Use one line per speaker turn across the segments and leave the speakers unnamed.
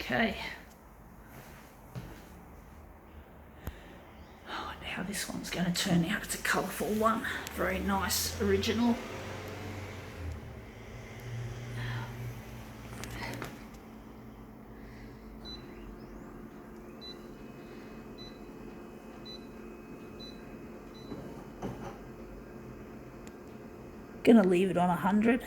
Okay. Oh, now this one's going to turn out. It's a colourful one. Very nice, original. Going to leave it on 100.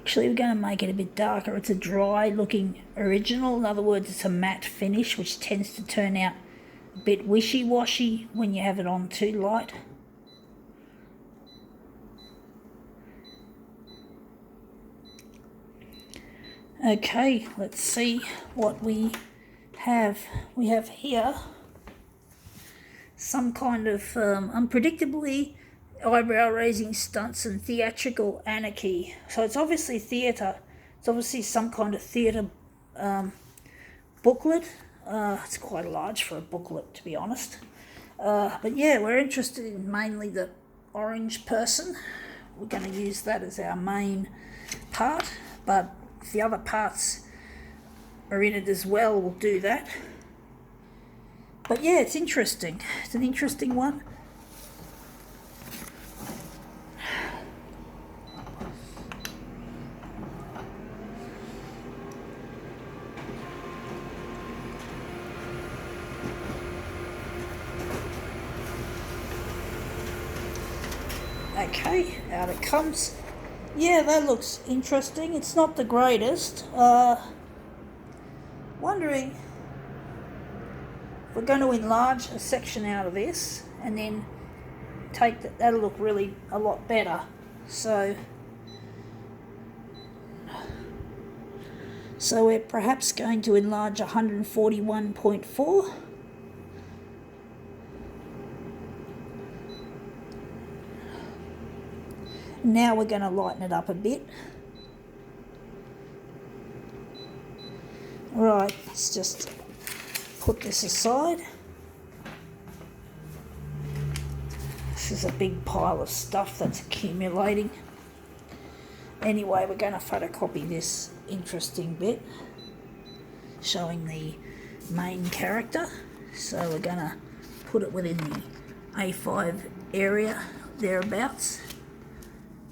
Actually, we're going to make it a bit darker. It's a dry looking original. In other words, it's a matte finish, which tends to turn out a bit wishy-washy when you have it on too light. Okay, let's see what we have. We have here some kind of unpredictably eyebrow-raising stunts and theatrical anarchy. So it's obviously theatre. It's obviously some kind of theatre booklet. It's quite large for a booklet, to be honest. But yeah, we're interested in mainly the orange person. We're going to use that as our main part, but if the other parts are in it as well, we'll do that. But yeah, it's interesting. It's an interesting one. Okay, out it comes. Yeah, that looks interesting. It's not the greatest. Wondering if we're going to enlarge a section out of this and then take that. That'll look really a lot better. So we're perhaps going to enlarge 141.4. Now we're going to lighten it up a bit. Right, let's just put this aside. This is a big pile of stuff that's accumulating. Anyway, we're going to photocopy this interesting bit showing the main character. So we're going to put it within the A5 area, thereabouts.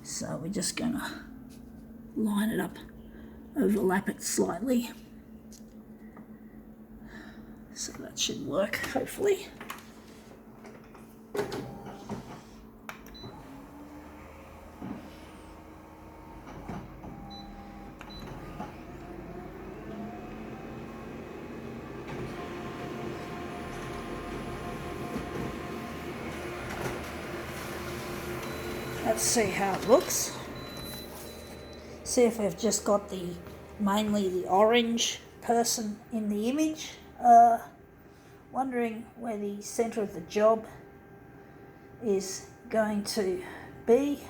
So we're just going to line it up, overlap it slightly. So that should work, hopefully. Let's see how it looks. See if we've just got mainly the orange person in the image. Wondering where the centre of the job is going to be.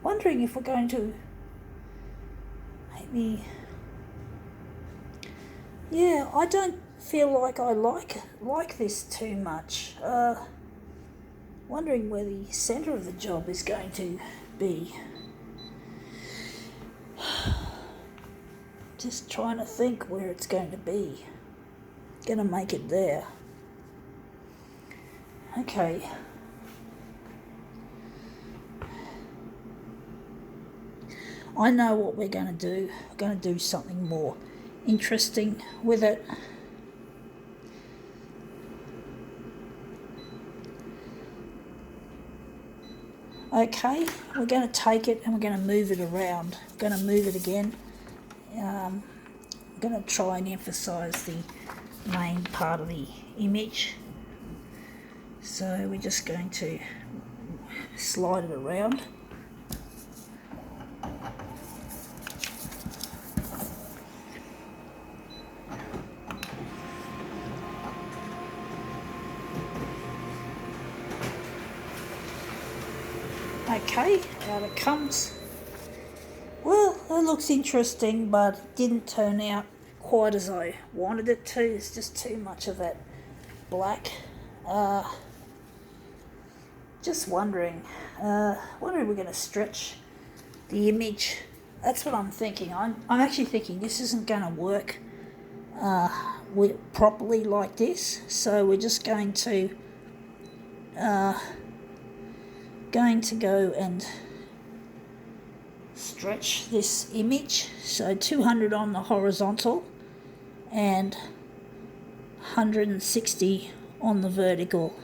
Wondering if we're going to maybe... Yeah, I don't feel like I like this too much. Wondering where the centre of the job is going to be. Just trying to think where it's going to be. Gonna make it there. Okay. I know what we're going to do. We're going to do something more interesting with it. Okay, we're going to take it and we're going to move it around. We're going to move it again. I'm going to try and emphasise the main part of the image. So we're just going to slide it around. Okay, out it comes. Well, it looks interesting, but it didn't turn out quite as I wanted it to. It's just too much of that black. Just wondering we're going to stretch the image. That's what I'm thinking. I'm actually thinking this isn't going to work properly like this, so we're just going to go and stretch this image. So 200 on the horizontal and 160 on the vertical.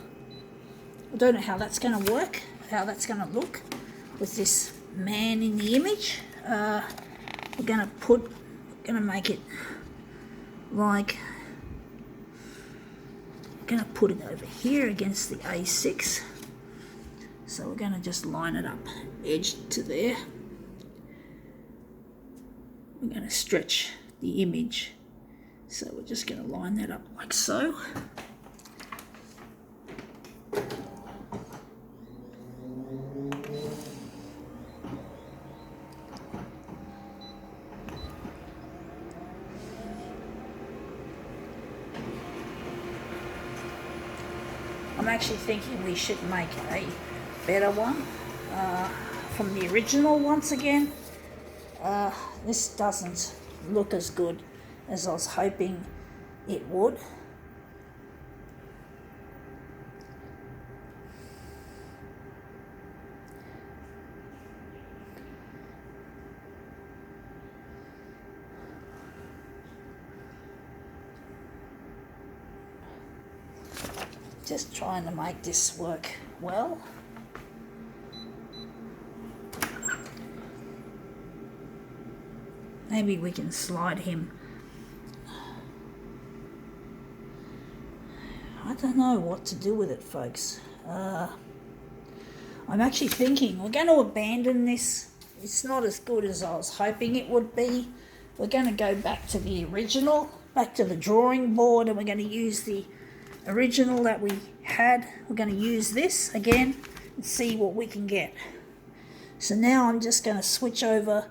I don't know how that's going to work, how that's going to look with this man in the image. We're going to make it like, we're going to put it over here against the A6. So we're going to just line it up, edge to there. We're going to stretch the image. So we're just going to line that up like so. I'm actually thinking we should make a better one from the original once again. This doesn't look as good as I was hoping it would. Just trying to make this work well. Maybe we can slide him. I don't know what to do with it, folks. I'm actually thinking we're going to abandon this. It's not as good as I was hoping it would be. We're going to go back to the original, back to the drawing board, and we're going to use the original that we had. We're going to use this again and see what we can get. So now I'm just going to switch over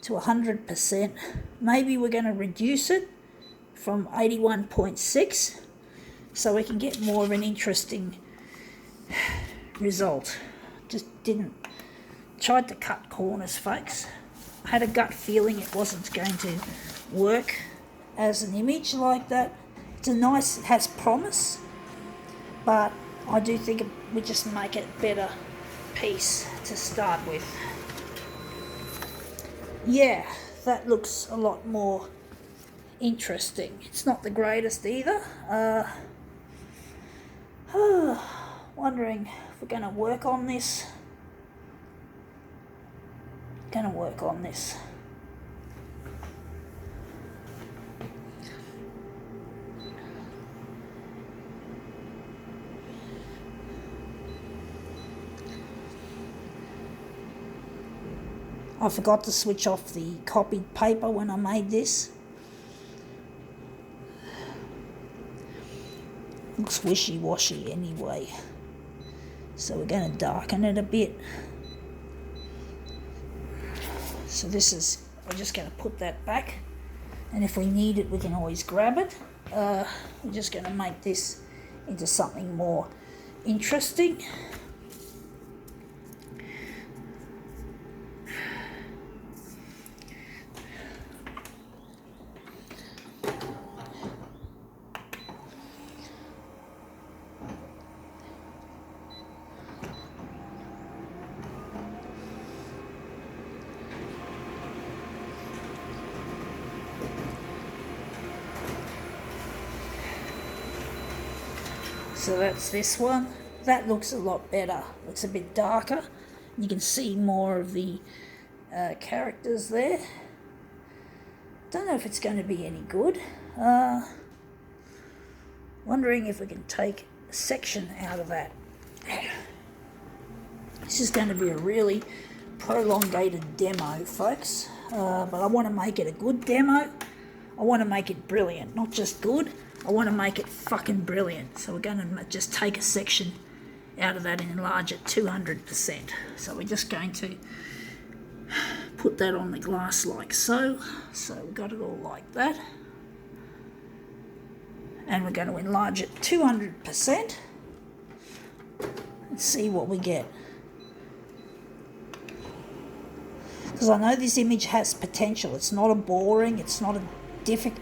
to 100%. Maybe we're going to reduce it from 81.6 so we can get more of an interesting result. Just tried to cut corners, folks. I had a gut feeling it wasn't going to work as an image like that. It has promise, but I do think we just make it a better piece to start with. Yeah, that looks a lot more interesting. It's not the greatest either. Wondering if we're going to work on this. I forgot to switch off the copied paper when I made this. Looks wishy-washy anyway. So we're going to darken it a bit. So we're just going to put that back. And if we need it, we can always grab it. We're just going to make this into something more interesting. So that's this one. That looks a lot better. Looks a bit darker. You can see more of the characters there. Don't know if it's going to be any good. Wondering if we can take a section out of that. This is going to be a really prolongated demo, folks. But I want to make it a good demo. I want to make it brilliant, not just good. I want to make it fucking brilliant. So we're going to just take a section out of that and enlarge it 200%. So we're just going to put that on the glass like so. So we've got it all like that. And we're going to enlarge it 200% and see what we get. Because I know this image has potential. It's not a boring, it's not a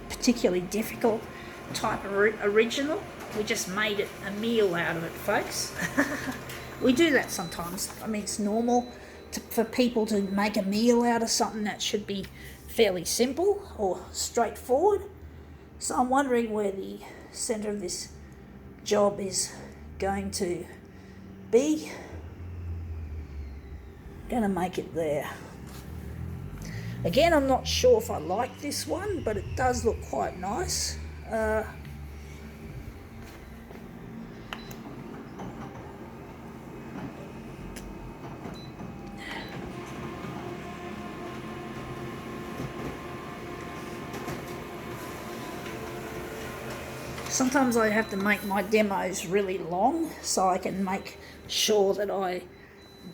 particularly difficult type of original. We just made it a meal out of it, folks. We do that sometimes. I mean, it's normal for people to make a meal out of something that should be fairly simple or straightforward. So I'm wondering where the centre of this job is going to be. Going to make it there. Again, I'm not sure if I like this one, but it does look quite nice. Sometimes I have to make my demos really long so I can make sure that I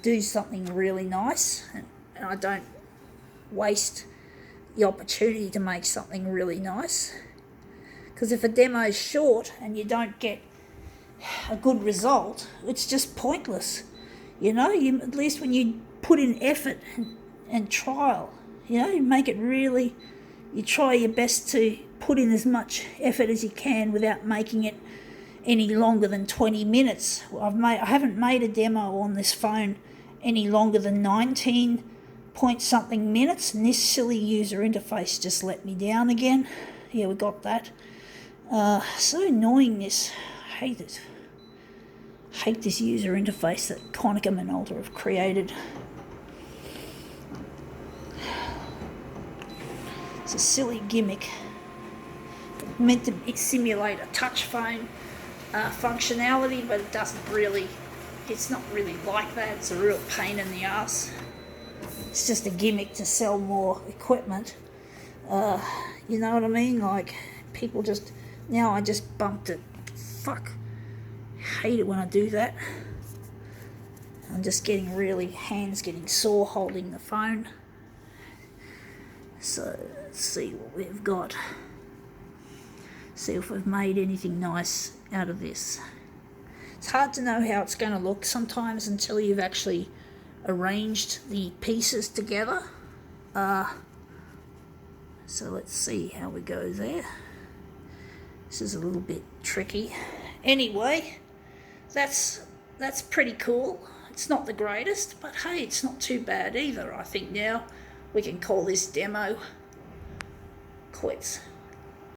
do something really nice and I don't waste the opportunity to make something really nice. Because if a demo is short and you don't get a good result, it's just pointless. You know, at least when you put in effort and trial, you know, you make it really, you try your best to put in as much effort as you can without making it any longer than 20 minutes. I haven't made a demo on this phone any longer than 19 point something minutes, and this silly user interface just let me down again. Yeah, we got that. So annoying, this. I hate it. I hate this user interface that Konica Minolta have created. It's a silly gimmick. It's meant to simulate a touch phone functionality, but it doesn't really, it's not really like that. It's a real pain in the ass. It's just a gimmick to sell more equipment. You know what I mean? Like, people just, now I just bumped it. Fuck. I hate it when I do that. I'm just getting hands getting sore holding the phone. So, let's see what we've got. See if we've made anything nice out of this. It's hard to know how it's going to look sometimes until you've actually arranged the pieces together. So let's see how we go there. This is a little bit tricky. Anyway, that's pretty cool. It's not the greatest, but hey, it's not too bad either. I think now we can call this demo quits.